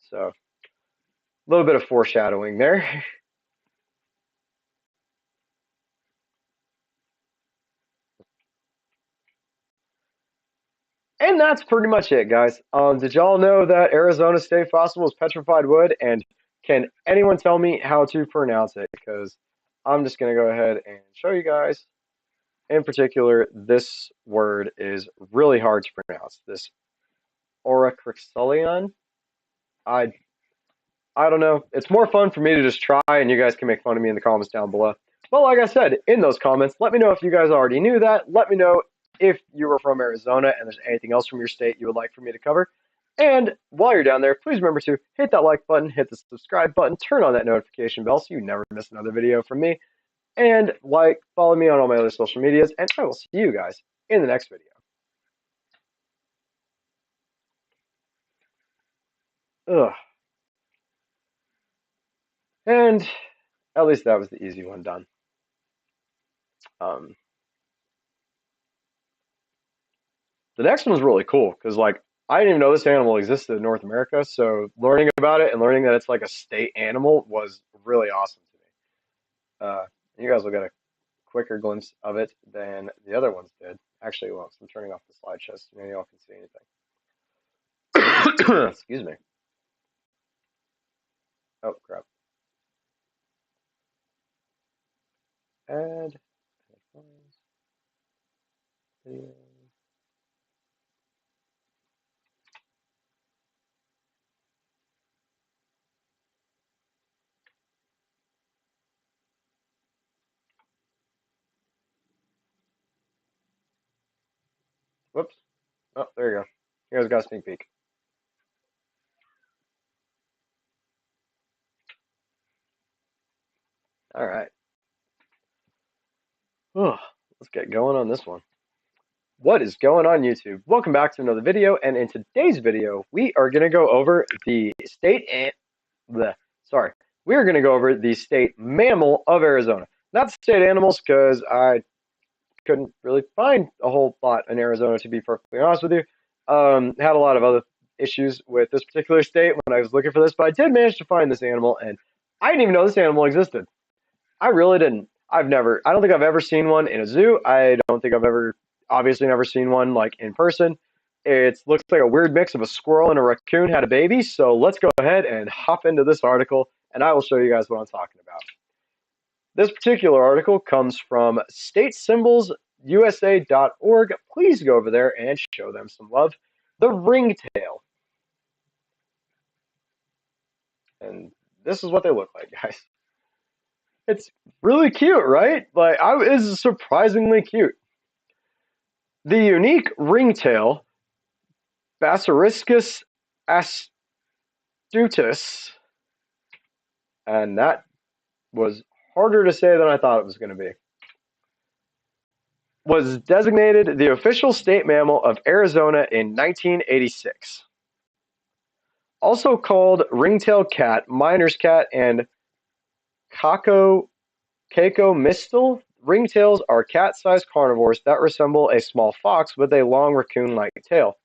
So, a little bit of foreshadowing there. And that's pretty much it, guys. Did y'all know that Arizona state fossil is petrified wood? And can anyone tell me how to pronounce it? Because I'm just going to go ahead and show you guys. In particular, this word is really hard to pronounce. This Araucarioxylion. I don't know. It's more fun for me to just try, and you guys can make fun of me in the comments down below. But like I said, in those comments, let me know if you guys already knew that. Let me know if you were from Arizona and there's anything else from your state you would like for me to cover. And while you're down there, please remember to hit that like button, hit the subscribe button, turn on that notification bell so you never miss another video from me. And follow me on all my other social medias, and I will see you guys in the next video. Ugh. And at least that was the easy one done. The next one was really cool because I didn't even know this animal existed in North America. So learning about it and learning that it's like a state animal was really awesome to me. You guys will get a quicker glimpse of it than the other ones did. Actually, it won't. So I'm turning off the slideshow so maybe y'all can see anything. Excuse me. Oh crap. Add video. Whoops. Oh, there you go. You guys got a sneak peek. All right. Oh, let's get going on this one. What is going on YouTube? Welcome back to another video, and in today's video, we are going to go over the state we are going to go over the state mammal of Arizona. Not the state animals, because I couldn't really find a whole lot in Arizona, to be perfectly honest with you. Had a lot of other issues with this particular state when I was looking for this, but I did manage to find this animal, and I didn't even know this animal existed. I really didn't. I don't think I've ever seen one in a zoo. I don't think I've obviously never seen one like in person. It looks like a weird mix of a squirrel and a raccoon had a baby. So let's go ahead and hop into this article and I will show you guys what I'm talking about. This particular article comes from statesymbolsusa.org. Please go over there and show them some love. The ringtail. And this is what they look like, guys. It's really cute, right? Like, it's surprisingly cute. The unique ringtail, Basiriscus astutus, and that was harder to say than I thought it was going to be, was designated the official state mammal of Arizona in 1986. Also called ringtail cat, miner's cat, and cacomistal, ringtails are cat-sized carnivores that resemble a small fox with a long raccoon-like tail.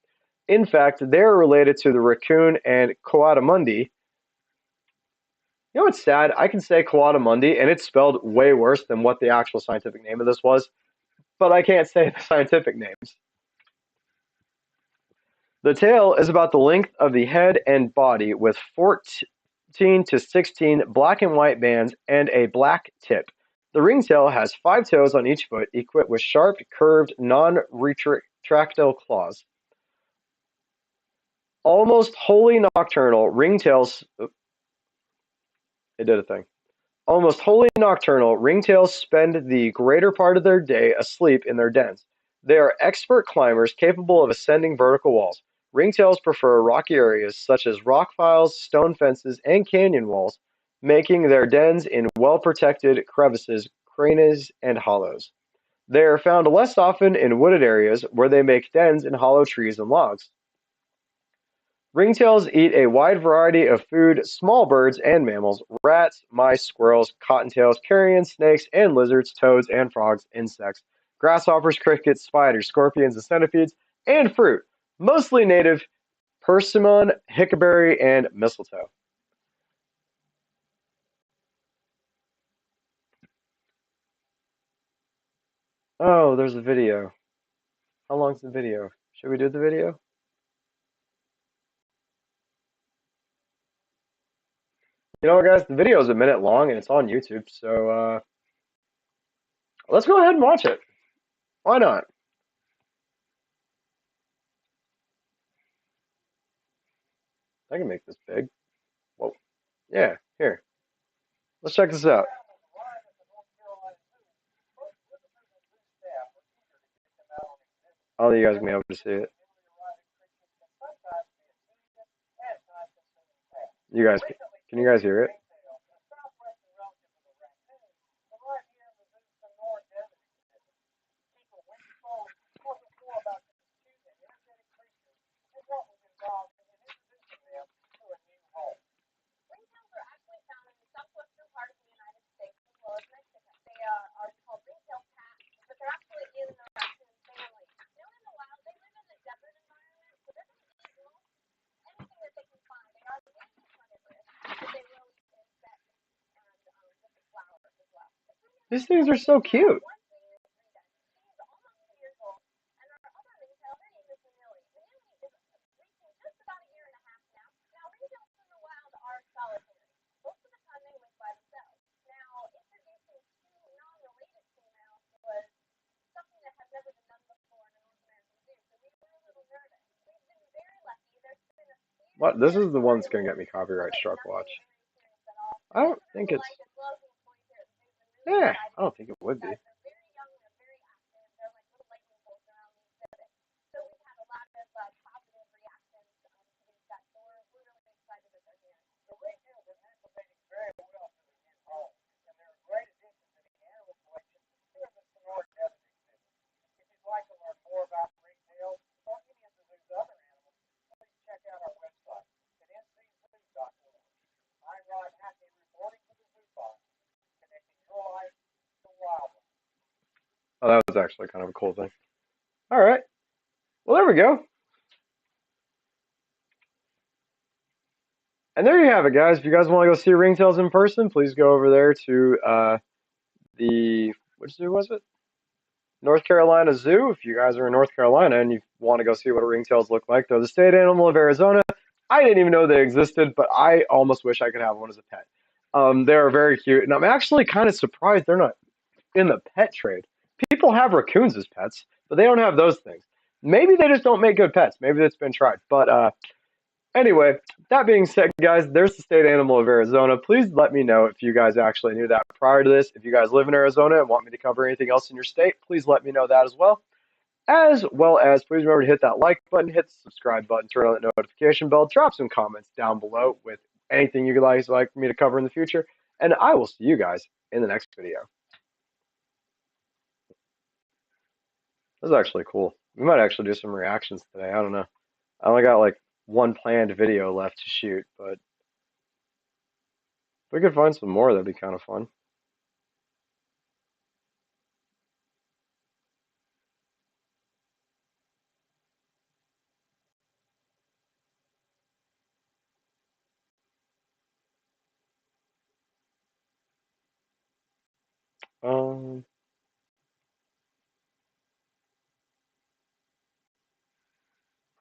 In fact, they are related to the raccoon and coatimundi. You know what's sad? I can say coatimundi, and it's spelled way worse than what the actual scientific name of this was, but I can't say the scientific names. The tail is about the length of the head and body with 14 to 16 black and white bands and a black tip. The ringtail has 5 toes on each foot, equipped with sharp, curved, non-retractile claws. Almost wholly nocturnal, ringtails. It did a thing. Almost wholly nocturnal, ringtails spend the greater part of their day asleep in their dens. They are expert climbers capable of ascending vertical walls. Ringtails prefer rocky areas such as rock piles, stone fences, and canyon walls, making their dens in well-protected crevices, crannies, and hollows. They are found less often in wooded areas where they make dens in hollow trees and logs. Ringtails eat a wide variety of food, small birds and mammals, rats, mice, squirrels, cottontails, carrion, snakes and lizards, toads and frogs, insects, grasshoppers, crickets, spiders, scorpions and centipedes, and fruit, mostly native persimmon, hickleberry, and mistletoe. Oh, there's a video. How long's the video? Should we do the video? You know what, guys? The video is a minute long and it's on YouTube, so let's go ahead and watch it. Why not? I can make this big. Whoa. Yeah, here. Let's check this out. I don't think you guys can be able to see it. Can you guys hear it? These things are so cute. What? This is the one that's gonna get me copyright struck. Watch. I don't think it's. Yeah, I don't think it would be. Oh, that was actually kind of a cool thing. All right. Well, there we go. And there you have it, guys. If you guys want to go see ringtails in person, please go over there to which zoo was it? North Carolina Zoo. If you guys are in North Carolina and you want to go see what ringtails look like, they're the state animal of Arizona. I didn't even know they existed, but I almost wish I could have one as a pet. They're very cute, and I'm actually kind of surprised they're not in the pet trade. People have raccoons as pets, but they don't have those things. Maybe they just don't make good pets. Maybe it's been tried. But anyway, that being said, guys, there's the state animal of Arizona. Please let me know if you guys actually knew that prior to this. If you guys live in Arizona and want me to cover anything else in your state, please let me know that as well. As well as, please remember to hit that like button, hit the subscribe button, turn on that notification bell, drop some comments down below with anything you guys like me to cover in the future. And I will see you guys in the next video. This is actually cool. We might actually do some reactions today. I don't know. I only got like one planned video left to shoot, but if we could find some more, that'd be kind of fun. Um,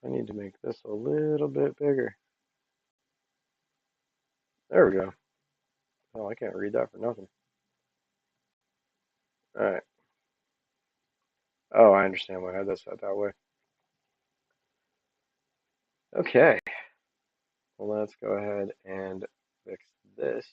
I need to make this a little bit bigger. There we go. Oh, I can't read that for nothing. All right. Oh, I understand why I had that set that way. Okay. Well, let's go ahead and fix this.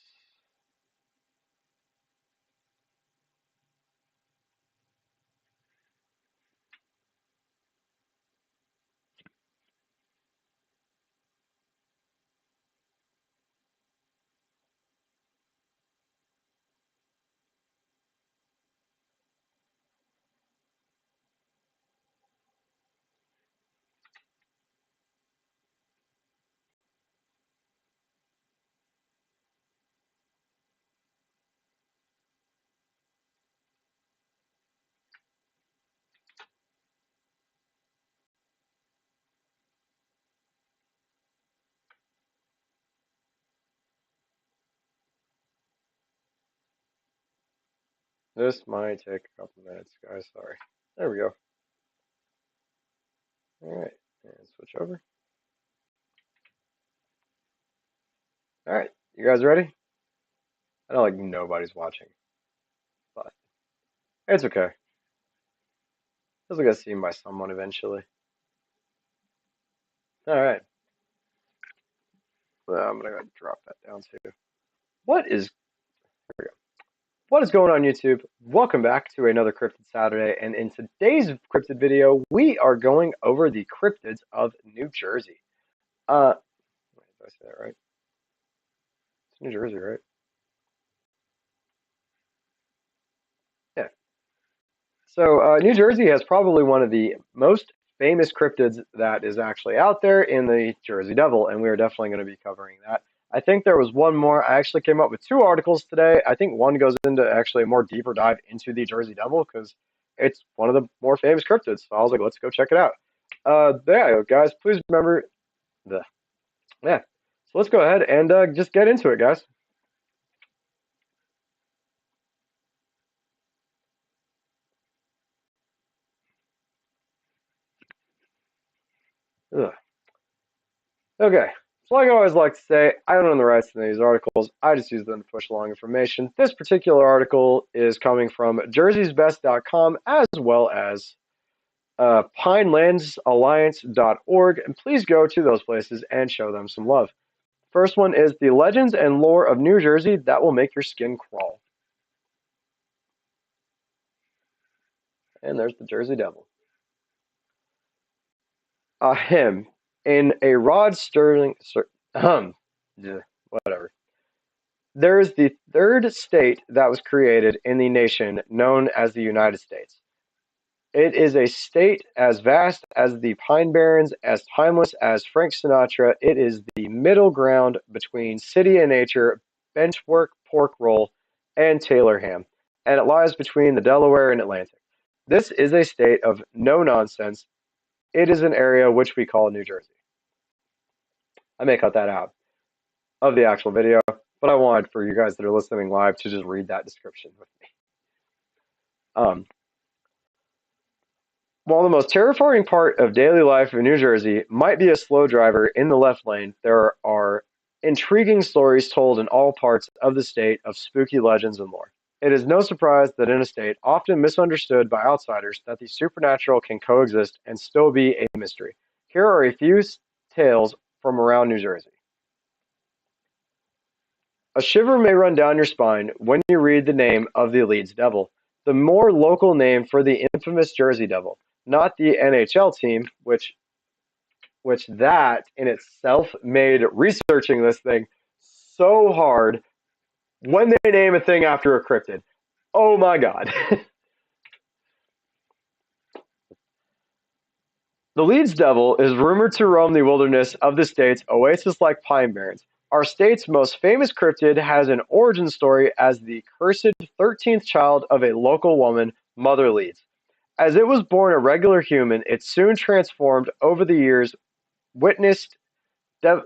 This might take a couple minutes, guys. Sorry. There we go. All right. And switch over. All right. You guys ready? I know like nobody's watching, but it's okay. This will get seen by someone eventually. All right. Well, I'm gonna drop that down too. What is Here we go. What is going on, YouTube? Welcome back to another Cryptid Saturday, and in today's cryptid video, we are going over the cryptids of New Jersey. Wait, did I say that right? It's New Jersey, right? Yeah. So New Jersey has probably one of the most famous cryptids that is actually out there in the Jersey Devil, and we are definitely going to be covering that. I think there was one more. I actually came up with two articles today. I think one goes into actually a more deeper dive into the Jersey Devil because it's one of the more famous cryptids. So I was like, let's go check it out. There, guys. Please remember the yeah. So let's go ahead and just get into it, guys. Ugh. Okay. So like I always like to say, I don't own the rights to these articles. I just use them to push along information. This particular article is coming from jerseysbest.com as well as pinelandsalliance.org. And please go to those places and show them some love. First one is the legends and lore of New Jersey that will make your skin crawl. And there's the Jersey Devil. Him in a Rod Sterling, whatever. There is the third state that was created in the nation known as the United States. It is a state as vast as the Pine Barrens, as timeless as Frank Sinatra. It is the middle ground between city and nature, benchwork pork roll, and Taylor ham, and it lies between the Delaware and Atlantic. This is a state of no nonsense. It is an area which we call New Jersey. I may cut that out of the actual video, but I wanted for you guys that are listening live to just read that description with me. Um, While the most terrifying part of daily life in New Jersey might be a slow driver in the left lane, there are intriguing stories told in all parts of the state of spooky legends and lore. It is no surprise that in a state often misunderstood by outsiders that the supernatural can coexist and still be a mystery. Here are a few tales from around New Jersey. A shiver may run down your spine when you read the name of the Leeds Devil, the more local name for the infamous Jersey Devil, not the NHL team, which that in itself made researching this thing so hard when they name a thing after a cryptid. Oh my god. The Leeds Devil is rumored to roam the wilderness of the state's oasis-like pine barrens. Our state's most famous cryptid has an origin story as the cursed 13th child of a local woman, Mother Leeds. As it was born a regular human, it soon transformed over the years. Witnessed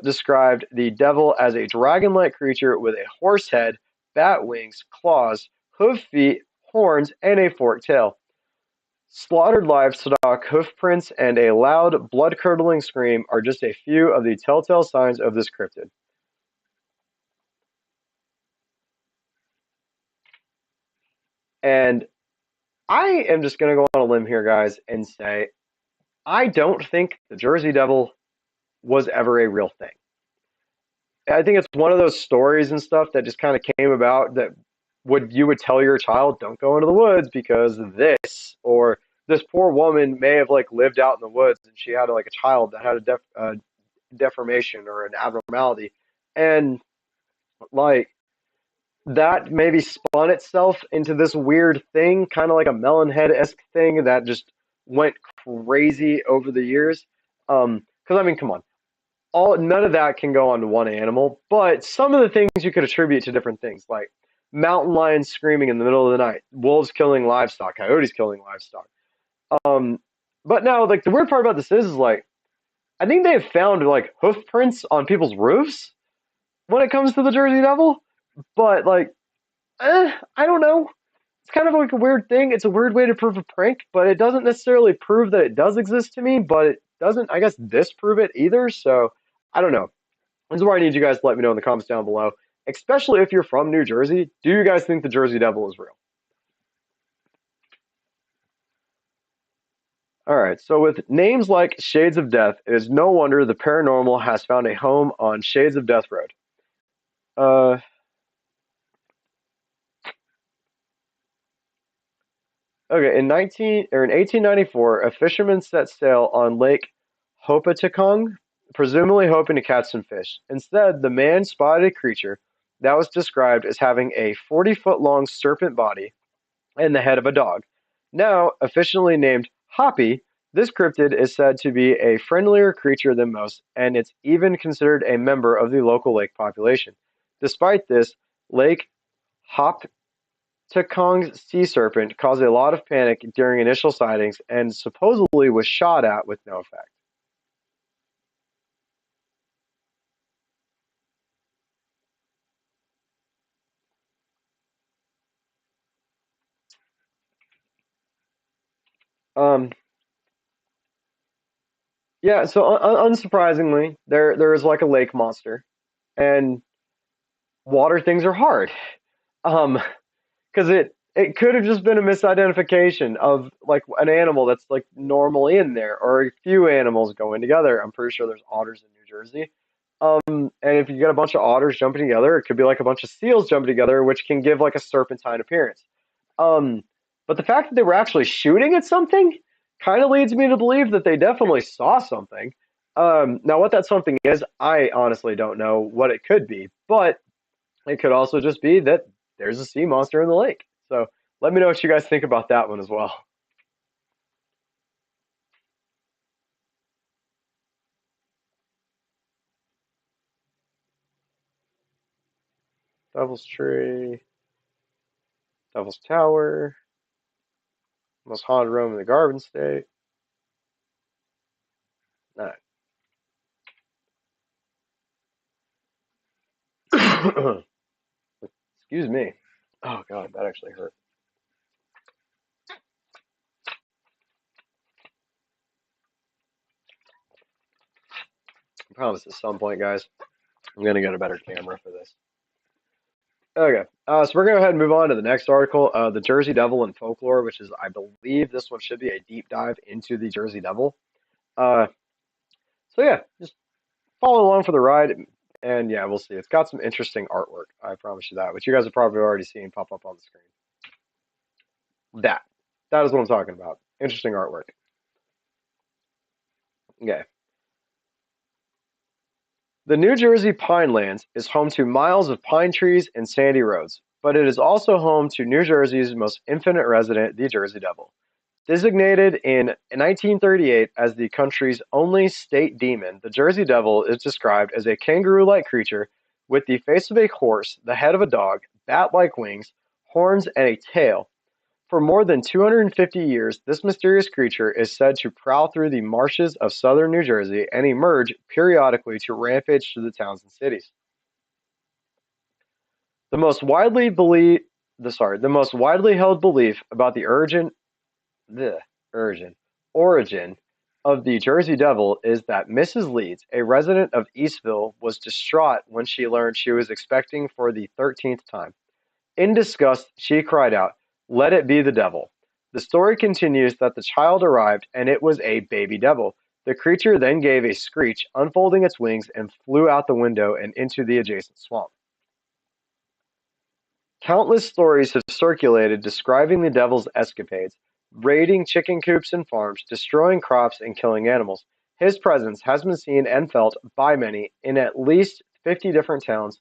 described the devil as a dragon-like creature with a horse head, bat wings, claws, hoof feet, horns, and a forked tail. Slaughtered livestock, hoofprints, and a loud, blood-curdling scream are just a few of the telltale signs of this cryptid. And I am just going to go on a limb here, guys, and say I don't think the Jersey Devil was ever a real thing. I think it's one of those stories and stuff that just kind of came about that you would tell your child, don't go into the woods because this, or this poor woman may have like lived out in the woods and she had like a child that had a deformation or an abnormality, and like that maybe spun itself into this weird thing, kind of like a Melonhead-esque thing that just went crazy over the years. Because I mean, come on, all none of that can go onto one animal, but some of the things you could attribute to different things, like mountain lions screaming in the middle of the night, wolves killing livestock, coyotes killing livestock. Um, but now, like the weird part about this is like I think they have found like hoof prints on people's roofs when it comes to the Jersey Devil, but like, I don't know. It's kind of like a weird thing. It's a weird way to prove a prank, but it doesn't necessarily prove that it does exist to me. But it doesn't, I guess, disprove it either. So I don't know. This is where I need you guys to let me know in the comments down below, especially if you're from New Jersey. Do you guys think the Jersey Devil is real? All right, so with names like Shades of Death, it is no wonder the paranormal has found a home on Shades of Death Road. Uh, okay, in 1894, a fisherman set sail on Lake Hopatakong, presumably hoping to catch some fish. Instead, the man spotted a creature that was described as having a 40-foot long serpent body and the head of a dog. Now officially named Hoppy, this cryptid is said to be a friendlier creature than most, and it's even considered a member of the local lake population. Despite this, Lake Hoptakong's sea serpent caused a lot of panic during initial sightings and supposedly was shot at with no effect. Um, yeah, so unsurprisingly, there is like a lake monster, and water things are hard. Um, because it could have just been a misidentification of like an animal that's like normally in there, or a few animals going together. I'm pretty sure there's otters in New Jersey. And if you get a bunch of otters jumping together, it could be like a bunch of seals jumping together, which can give like a serpentine appearance. Um, but the fact that they were actually shooting at something kind of leads me to believe that they definitely saw something. Now, what that something is, I honestly don't know what it could be, but it could also just be that there's a sea monster in the lake. So let me know what you guys think about that one as well. Devil's Tree, Devil's Tower, most haunted room in the Garden State. All right. Excuse me. Oh god, that actually hurt. promise at some point, guys, I'm going to get a better camera for this. Okay, so we're going to go ahead and move on to the next article, the Jersey Devil and Folklore, which is, I believe this one should be a deep dive into the Jersey Devil. Uh, so yeah, just follow along for the ride, and yeah, we'll see. It's got some interesting artwork, I promise you that, which you guys have probably already seen pop up on the screen. That is what I'm talking about. Interesting artwork. Okay. The New Jersey Pinelands is home to miles of pine trees and sandy roads, but it is also home to New Jersey's most infinite resident, the Jersey Devil. Designated in 1938 as the country's only state demon, the Jersey Devil is described as a kangaroo-like creature with the face of a horse, the head of a dog, bat-like wings, horns, and a tail. For more than 250 years, this mysterious creature is said to prowl through the marshes of southern New Jersey and emerge periodically to rampage through the towns and cities. The most widely held belief about the origin of the Jersey Devil is that Mrs. Leeds, a resident of Eastville, was distraught when she learned she was expecting for the 13th time. In disgust, she cried out, "Let it be the devil." The story continues that the child arrived and it was a baby devil. The creature then gave a screech, unfolding its wings, and flew out the window and into the adjacent swamp. Countless stories have circulated describing the devil's escapades, raiding chicken coops and farms, destroying crops, and killing animals. His presence has been seen and felt by many in at least 50 different towns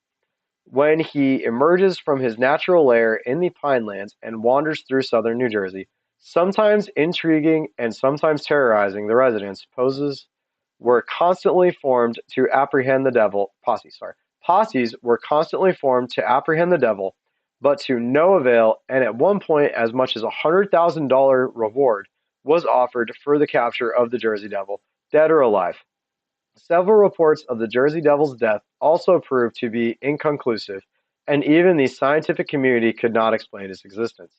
when he emerges from his natural lair in the Pinelands and wanders through southern New Jersey. Sometimes intriguing and sometimes terrorizing the residents, posses were constantly formed to apprehend the devil. Posses were constantly formed to apprehend the devil, but to no avail, and at one point as much as a $100,000 reward was offered for the capture of the Jersey Devil, dead or alive. Several reports of the Jersey Devil's death also proved to be inconclusive, and even the scientific community could not explain its existence.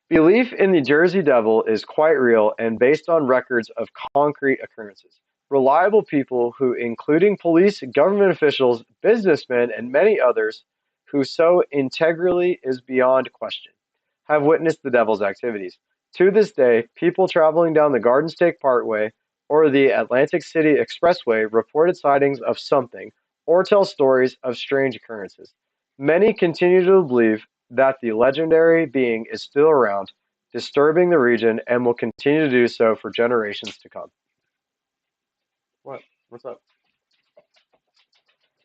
Belief in the Jersey Devil is quite real and based on records of concrete occurrences. Reliable people who, including police, government officials, businessmen, and many others, who so integrally is beyond question, have witnessed the devil's activities. To this day, people traveling down the Garden State Parkway or the Atlantic City Expressway reported sightings of something or tell stories of strange occurrences. Many continue to believe that the legendary being is still around, disturbing the region, and will continue to do so for generations to come. What? What's up?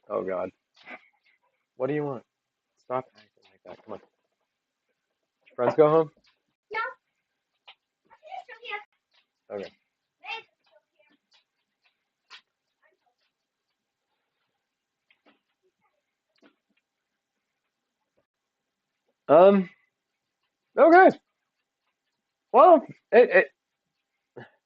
Oh, God. What do you want? Stop acting like that. Come on. Friends go home? No. Okay. Okay. Well,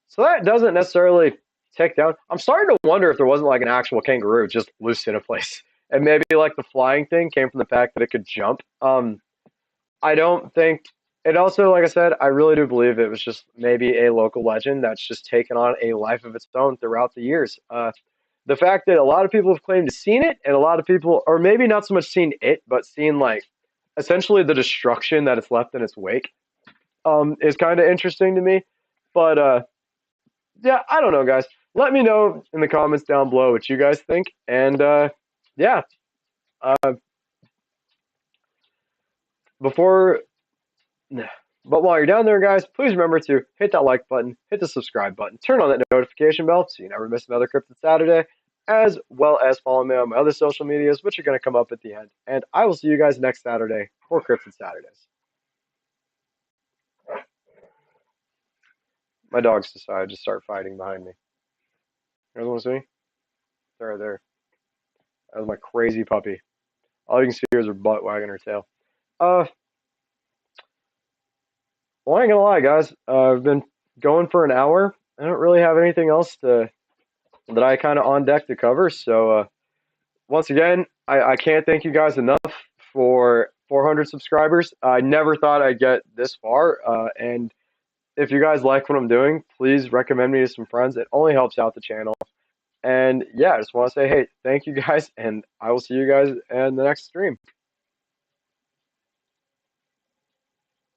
so that doesn't necessarily take down. I'm starting to wonder if there wasn't like an actual kangaroo just loose in a place, and maybe like the flying thing came from the fact that it could jump. I don't think. It also, like I said, I really do believe it was just maybe a local legend that's just taken on a life of its own throughout the years. The fact that a lot of people have claimed to seen it, and a lot of people, or maybe not so much seen it, but seen like essentially the destruction that it's left in its wake, is kind of interesting to me. But yeah, I don't know, guys. Let me know in the comments down below what you guys think, and yeah. Before, but while you're down there, guys, please remember to hit that like button, hit the subscribe button, turn on that notification bell so you never miss another Cryptid Saturday, as well as follow me on my other social medias, which are going to come up at the end. And I will see you guys next Saturday for Cryptid Saturdays. My dogs decided to start fighting behind me. You guys want to see? They're right there. That was my crazy puppy. All you can see is her butt wagging her tail. Well, I ain't gonna lie, guys. I've been going for an hour. I don't really have anything else that I kind of on deck to cover. So once again, I can't thank you guys enough for 400 subscribers. I never thought I'd get this far. And if you guys like what I'm doing, please recommend me to some friends. It only helps out the channel. And yeah, I just want to say, hey, thank you guys, and I will see you guys in the next stream.